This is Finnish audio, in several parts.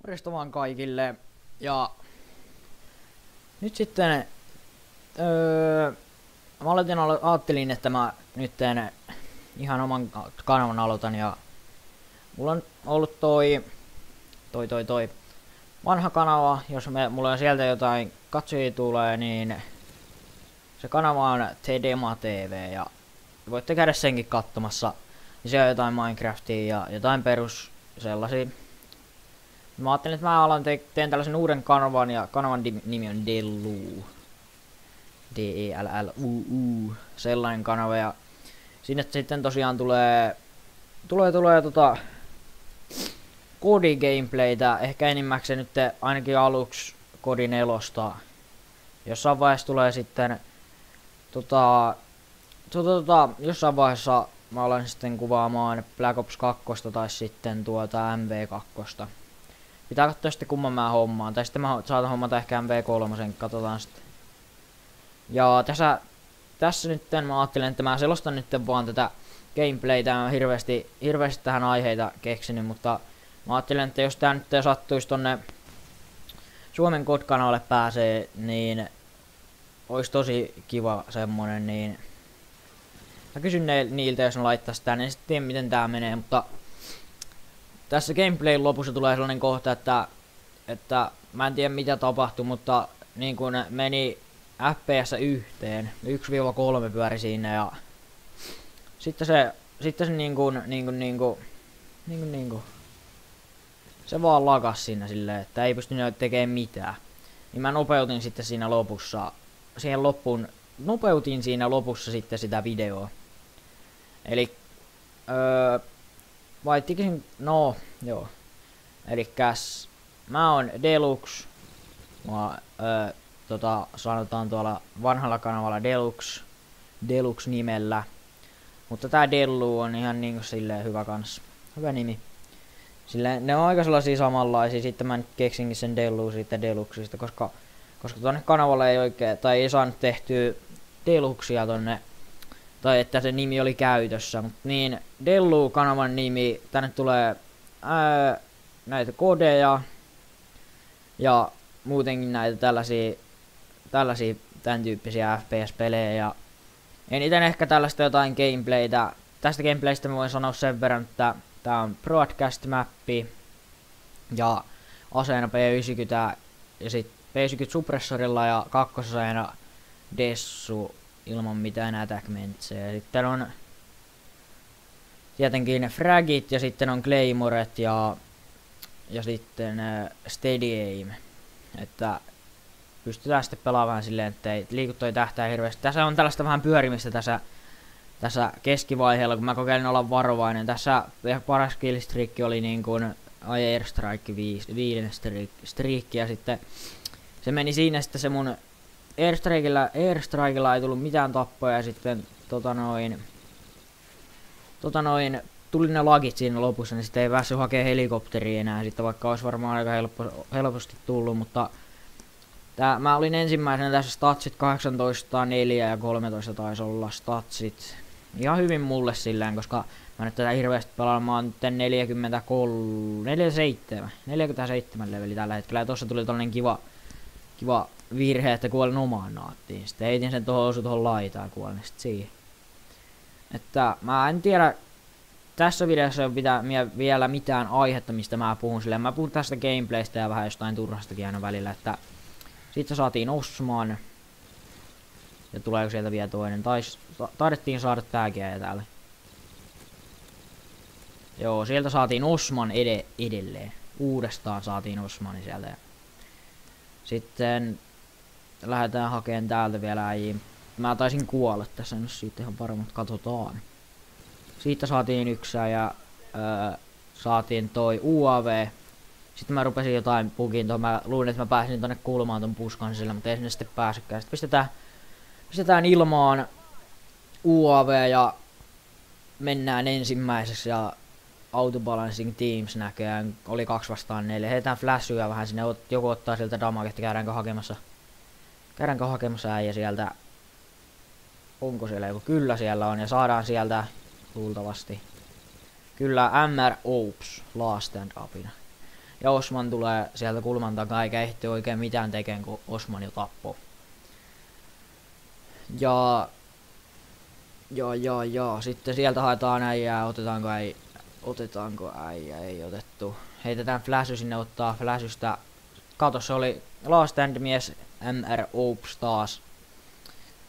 Morjesta vaan kaikille. Ja nyt sitten mä ajattelin, että mä nyt ihan oman kanavan aloitan ja mulla on ollut toi vanha kanava, jos mulla on sieltä jotain katsojia tulee, niin se kanava on Tedema TV ja voitte käydä senkin katsomassa. Ja siellä on jotain Minecraftia ja jotain perus sellaisia. Mä ajattelin, että mä teen tällaisen uuden kanavan ja kanavan nimi on Delluu. D-E-L-L-U-U. Sellainen kanava ja sinne sitten tosiaan tulee kodigameplaytä, ehkä enimmäkseen nyt ainakin aluksi kodi 4. Jossain vaiheessa tulee sitten jossain vaiheessa mä alan sitten kuvaamaan Black Ops 2 tai sitten MV2. Pitää katsoa sitten kumman mä hommaan, tai sitten mä saatan hommata ehkä MV3, katsotaan sitten. Ja tässä nyt mä ajattelin, että mä selostan nyt vaan tätä gameplaytä, mä hirveästi tähän aiheita keksinyt, mutta mä ajattelin, että jos tää nyt sattuisi tonne Suomen KOD-kanavalle pääsee, niin ois tosi kiva semmonen, niin mä kysyn niiltä, jos ne laittais tän, en sit tiedä miten tää menee, mutta tässä gameplayn lopussa tulee sellainen kohta, että mä en tiedä mitä tapahtui, mutta niin kun meni FPS yhteen, 1-3 pyöri siinä ja sitten se se vaan lakas siinä silleen, että ei pystynyt tekemään mitään. Niin mä nopeutin sitten siinä lopussa, nopeutin siinä lopussa sitten sitä videoa. Eli no joo. Elikkäs mä oon Deluxe. Sanotaan tuolla vanhalla kanavalla Deluxe nimellä. Mutta tää Delluu on ihan niinku silleen hyvä kans. Hyvä nimi. Silleen ne on aika sellaisia samanlaisia, sitten mä nyt keksinkin sen Delluu siitä Deluxeista, koska tonne kanavalle ei oikein, tai ei saanut tehtyä Deluxea tonne, tai että se nimi oli käytössä, mutta niin Delluu kanavan nimi, tänne tulee näitä kodeja ja muutenkin näitä tällaisia tän tyyppisiä FPS-pelejä ja eniten ehkä tällaista jotain gameplaytä. Tästä gameplaystä mä voin sanoa sen verran, että tää on broadcast-mappi ja aseena P90 ja sit P90 suppressorilla ja kakkosaseena Dessu ilman mitään attackmentseja. Sitten on tietenkin fragit ja sitten on claymoret ja sitten steady aim. Että pystytään sitten pelaamaan silleen, ettei liiku toi tähtää hirveästi. Tässä on tällaista vähän pyörimistä tässä keskivaiheella, kun mä kokeilin olla varovainen. Tässä paras killstreak oli niin kuin Airstrike 5 streak ja sitten se meni siinä sitten se mun Airstrikella ei tullut mitään tappoja ja sitten tuli ne lagit siinä lopussa, niin sitten ei päässyt hakemaan helikopteria enää sitten, vaikka olisi varmaan aika helposti tullut, mutta mä olin ensimmäisenä tässä statsit 18, 4 ja 13 taisi olla statsit. Ihan hyvin mulle silleen, koska mä nyt tätä hirveästi pelaamaan nyt 47 leveli tällä hetkellä. Ja tossa tuli tollanen kiva virhe, että kuolin omaan naattiin. Sitten heitin sen tuohon laitaan ja kuolin sitten siihen. Että mä en tiedä, tässä videossa ei ole vielä mitään aihetta, mistä mä puhun silleen. Mä puhun tästä gameplaystä ja vähän jostain turhastakin aina välillä, että sitten saatiin Osman. Ja tuleeko sieltä vielä toinen? Taidettiin saada tääkin ja täällä. Joo, sieltä saatiin Osman edelleen. Uudestaan saatiin Osmani sieltä. Ja sitten lähdetään hakemaan täältä vielä äijiin. Mä taisin kuolla tässä, en ole siitä ihan varma, mutta katsotaan. Siitä saatiin yksää ja saatiin toi UAV. Sitten mä rupesin jotain pukiin tuohon, mä luulin, että mä pääsin tonne kulmaan ton puskan sillä, mutta ei sinne sitten pääsykään. Sitten pistetään ilmaan UAV ja mennään ensimmäiseksi ja Autobalancing Teams näköjään oli 2 vastaan 4. Heitetään flashyä vähän sinne, joku ottaa sieltä damagetta, käydäänkö hakemassa äijä sieltä. Onko siellä joku? Kyllä siellä on ja saadaan sieltä luultavasti. Kyllä MR Ops Last Stand Upina. Ja Osman tulee sieltä kulman takaa eikä ehti oikein mitään tekemään, kun Osman jo tappoi. Ja sitten sieltä haetaan äijää, otetaanko äijä, ei otettu. Heitetään Flashy sinne ottaa Flashystä. Kato, se oli Last Stand mies MR Oops taas.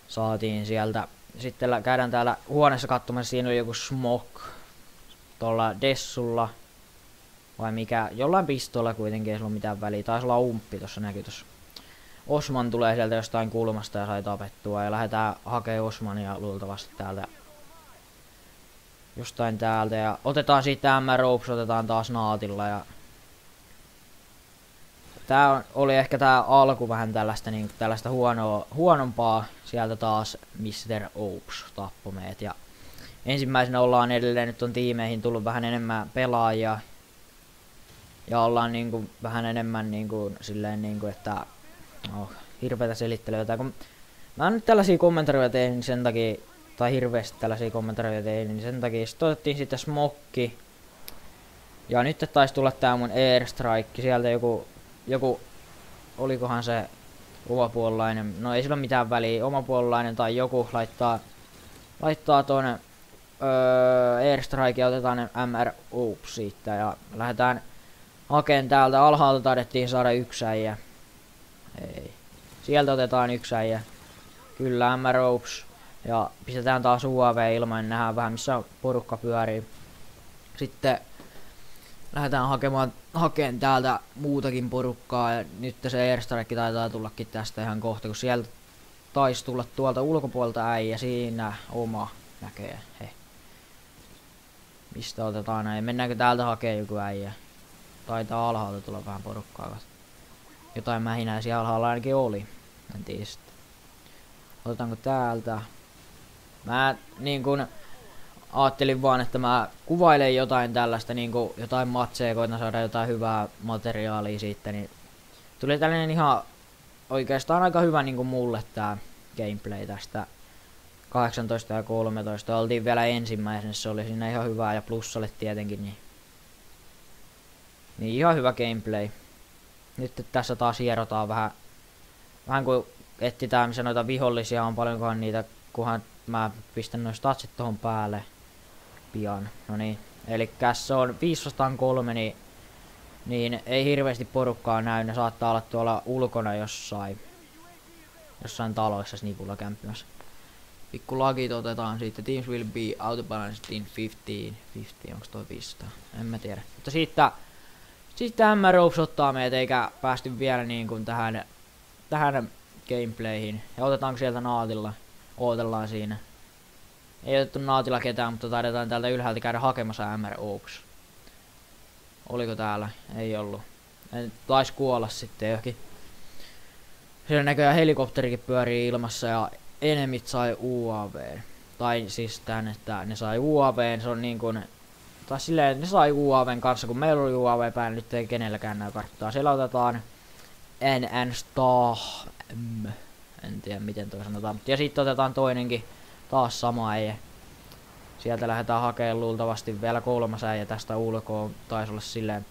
Saatiin sieltä. Sitten käydään täällä huoneessa katsomassa, siinä oli joku Smoke. Tuolla Dessulla. Vai mikä, jollain pistolla kuitenkin ei sillä ole mitään väliä. Taisi olla umppi, tossa näkyy tossa. Osman tulee sieltä jostain kulmasta ja sai tapettua. Ja lähdetään hakemaan Osmania luultavasti täältä. Jostain täältä. Ja otetaan siitä MR Oops, otetaan taas naatilla. Ja tää oli ehkä tää alku vähän tällaista, niin, tällaista huonompaa. Sieltä taas Mr. Oops tappoi meet. Ja ensimmäisenä ollaan edelleen, nyt on tiimeihin tullut vähän enemmän pelaajia. Ja ollaan niinku vähän enemmän niinku silleen niinku, että hirveetä selittelyä. Kun mä nyt tällaisia kommentarioita tein sen takia, tai hirveästi tällaisia kommentarioita tein, niin sen takia sit otettiin sitten Smokki. Ja nyt taisi tulla tää mun Airstrike, sieltä joku olikohan se omapuolelainen, no ei sillä ole mitään väliä, omapuolelainen tai joku laittaa ton Airstrike ja otetaan ne MR Oops siitä ja lähdetään hakeen täältä. Alhaalta taidettiin saada yksi äijä. Ei. Sieltä otetaan yksi äijä. Kyllä, MR Oops. Ja pistetään taas UAV ilman, nähdään vähän missä porukka pyörii. Sitten lähdetään hakeen täältä muutakin porukkaa. Ja nyt se Airstrike taitaa tullakin tästä ihan kohta, kun sieltä taisi tulla tuolta ulkopuolelta äijä. Siinä oma näkee. He. Mistä otetaan näin? Mennäänkö täältä hakee joku äijä? Taitaa alhaalta tulla vähän porukkaa. Jotain mähinää siellä alhaalla ainakin oli. En tiedä sitten. Otetaanko täältä? Mä niin kun ajattelin vaan, että mä kuvailen jotain tällaista, niin kun jotain matseja, koitan saada jotain hyvää materiaalia siitä, niin tuli tällainen ihan oikeastaan aika hyvä niin kun mulle tää gameplay tästä 18 ja 13. Oltiin vielä ensimmäisenä, se oli siinä ihan hyvää ja plussalle tietenkin, niin ihan hyvä gameplay. Nyt tässä taas hierotaan vähän kun etsitään missä noita vihollisia on, paljonkohan niitä, kunhan mä pistän noin statsit tohon päälle pian. No niin, elikkä se on 5-3, niin ei hirveästi porukkaa näy, ne saattaa olla tuolla ulkona jossain taloissa snipulla kämppimässä. Pikku lagit otetaan siitä, teams will be outbalanced in 15, onks toi 500? En mä tiedä. Mutta siitä MR Oops ottaa meitä eikä päästy vielä niin kuin tähän gameplayhin. Ja otetaanko sieltä naatilla? Ootellaan siinä. Ei otettu naatilla ketään, mutta taidetaan täältä ylhäältä käydä hakemassa MR Oops. Oliko täällä? Ei ollut. Taisi kuolla sitten johonkin. Siellä näköjään helikopterikin pyörii ilmassa ja enemit sai UAV. Tai siis tän, että ne sai UAV, se on niin kuin tai silleen, ne sai UAVn kanssa, kun meillä oli UAV päällä, nyt ei kenelläkään näy karttaa. Siellä otetaan NN Stahm. En tiedä miten toi sanotaan. Ja sitten otetaan toinenkin, taas sama äijä. Sieltä lähdetään hakemaan luultavasti vielä 3 äijä tästä ulkoa. Taisi olla silleen,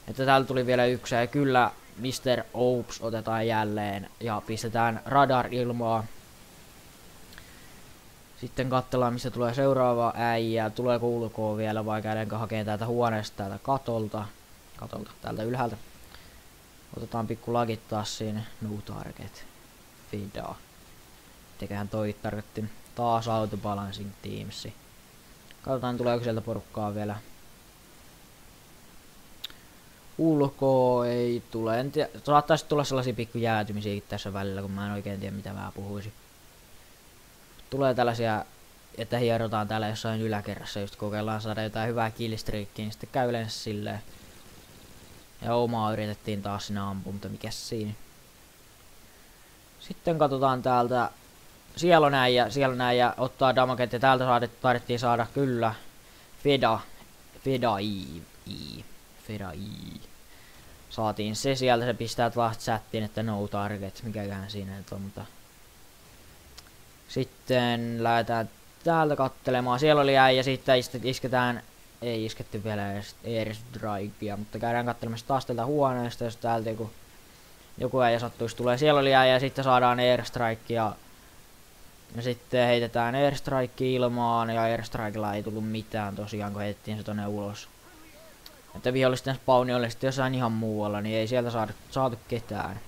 että täällä tuli vielä yksi ja kyllä Mr. Oops otetaan jälleen ja pistetään radar ilmaa. Sitten katsellaan missä tulee seuraava äijä, tuleeko ulkoa vielä vai käydäänkö hakemaan täältä huoneesta, täältä katolta, täältä ylhäältä. Otetaan pikku lagit taas siinä, no target, FIDA. Mitäköhän toi tarkoitti, taas autobalancing teamsi. Katsotaan tuleeko sieltä porukkaa vielä. Ulkoa ei tule, en tiedä, saattaisi tulla sellaisia pikku jäätymisiä tässä välillä, kun mä en oikein tiedä mitä mä puhuisin. Tulee tällaisia, että hierotaan täällä jossain yläkerrassa, just kokeillaan saada jotain hyvää killstreakkiä, niin sitten käy yleensä silleen. Ja omaa yritettiin taas sinä ampua, mutta mikäs siinä. Sitten katsotaan täältä, siellä on näin ja ottaa damaget ja täältä taidettiin saada kyllä Feda I. Saatiin se sieltä, se pistää taas chattiin, että no target, mikäköhän siinä nyt on, mutta sitten lähdetään täältä kattelemaan. Siellä oli äijä, sitten isketään ei isketty vielä edes airstrikea, mutta käydään katselemassa taas tältä huoneesta, jos täältä joku äijä sattuisi tulee. Siellä oli äijä ja sitten saadaan airstrike ja sitten heitetään airstrike ilmaan ja airstrikella ei tullut mitään tosiaan, kun heitettiin se tonne ulos. Että vihollisten spawni oli sitten jossain ihan muualla, niin ei sieltä saatu ketään.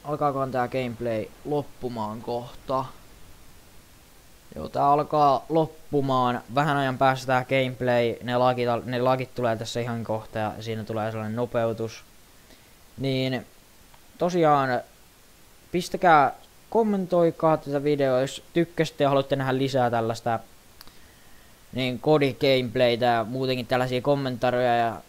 Alkaakohan tää gameplay loppumaan kohta? Joo, tää alkaa loppumaan. Vähän ajan päästä tää gameplay, ne lagit tulee tässä ihan kohta ja siinä tulee sellainen nopeutus. Niin tosiaan pistäkää, kommentoikaa tätä videoa, jos tykkäsitte ja haluatte nähdä lisää tällaista niin kodi gameplaytä ja muutenkin tällaisia kommentaareja ja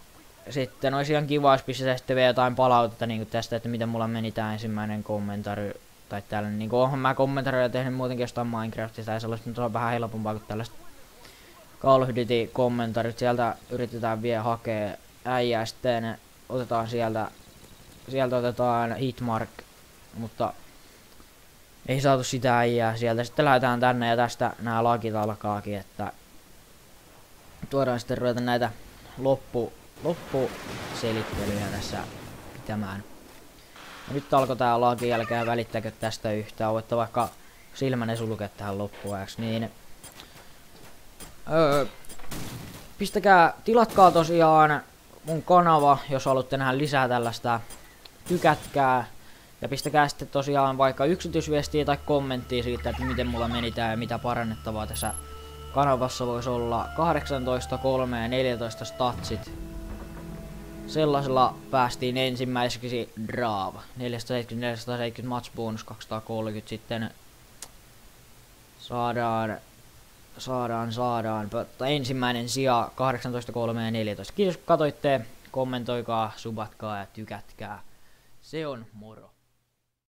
sitten olisi ihan kiva, jos pistäisi sitten vielä jotain palautetta niin tästä, että miten mulla meni tää ensimmäinen kommentaari tai tällainen. Niin onhan mä kommentaareja tehnyt muutenkin jostain Minecraftista ja sellaista, mutta se on vähän helpompaa kuin tällaista Call of Duty kommentaarit. Sieltä yritetään vielä hakea äijää, sitten otetaan sieltä otetaan hitmark, mutta ei saatu sitä äijää sieltä. Sitten lähdetään tänne ja tästä nämä lagit alkaakin, että tuodaan sitten ruveta näitä loppuselittelyjä tässä pitämään. Ja nyt alkoi tää lagi, älkää välittäkö tästä yhtään, voitte vaikka silmänne sulkea tähän loppuajaksi, niin tilatkaa tosiaan mun kanava, jos haluatte nähdä lisää tällaista, tykätkää ja pistäkää sitten tosiaan vaikka yksityisviestiä tai kommenttia siitä, että miten mulla meni tää ja mitä parannettavaa tässä kanavassa voisi olla. 18, 3 ja 14 statsit. Sellaisella päästiin ensimmäiseksi Drav. 470, 470 match bonus 230 sitten saadaan ensimmäinen sija 18, 3 ja 14. Kiitos kun katsoitte, kommentoikaa, subatkaa ja tykätkää. Se on moro.